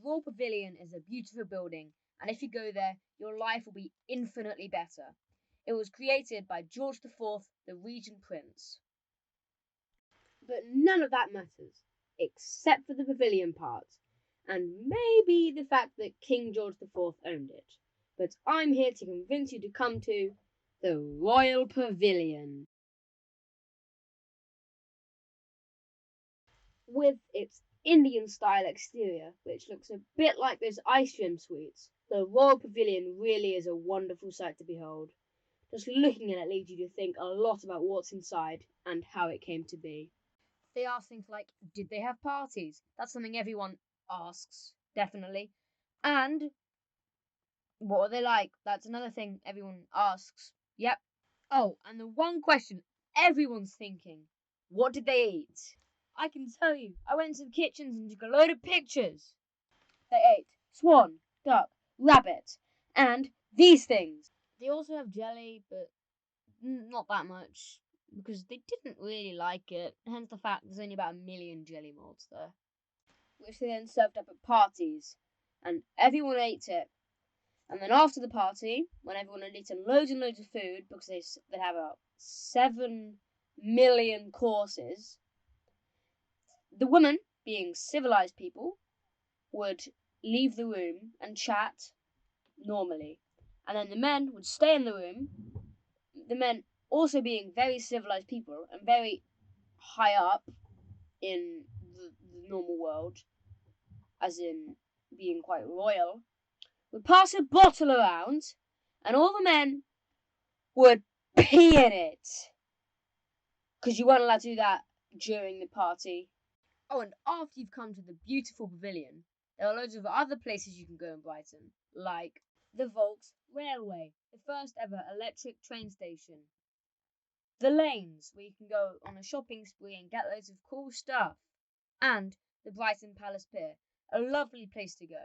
Royal Pavilion is a beautiful building, and if you go there, your life will be infinitely better. It was created by George IV, the Regent Prince. But none of that matters, except for the pavilion part, and maybe the fact that King George IV owned it. But I'm here to convince you to come to the Royal Pavilion. With its Indian style exterior, which looks a bit like those ice cream sweets, the Royal Pavilion really is a wonderful sight to behold. Just looking at it leads you to think a lot about what's inside and how it came to be. They ask things like, did they have parties? That's something everyone asks, definitely. And what were they like? That's another thing everyone asks. Yep. Oh, and the one question everyone's thinking, what did they eat? I can tell you, I went to the kitchens and took a load of pictures. They ate swan, duck, rabbit, and these things. They also have jelly, but not that much, because they didn't really like it, hence the fact there's only about a million jelly molds there. Which they then served up at parties, and everyone ate it. And then after the party, when everyone had eaten loads and loads of food, because they have about 7 million courses, the women, being civilized people, would leave the room and chat normally. And then the men would stay in the room, the men also being very civilized people and very high up in the normal world, as in being quite royal, would pass a bottle around and all the men would pee in it. Because you weren't allowed to do that during the party. Oh, and after you've come to the beautiful pavilion, there are loads of other places you can go in Brighton, like the Volks Railway, the first ever electric train station. The lanes, where you can go on a shopping spree and get loads of cool stuff. And the Brighton Palace Pier, a lovely place to go.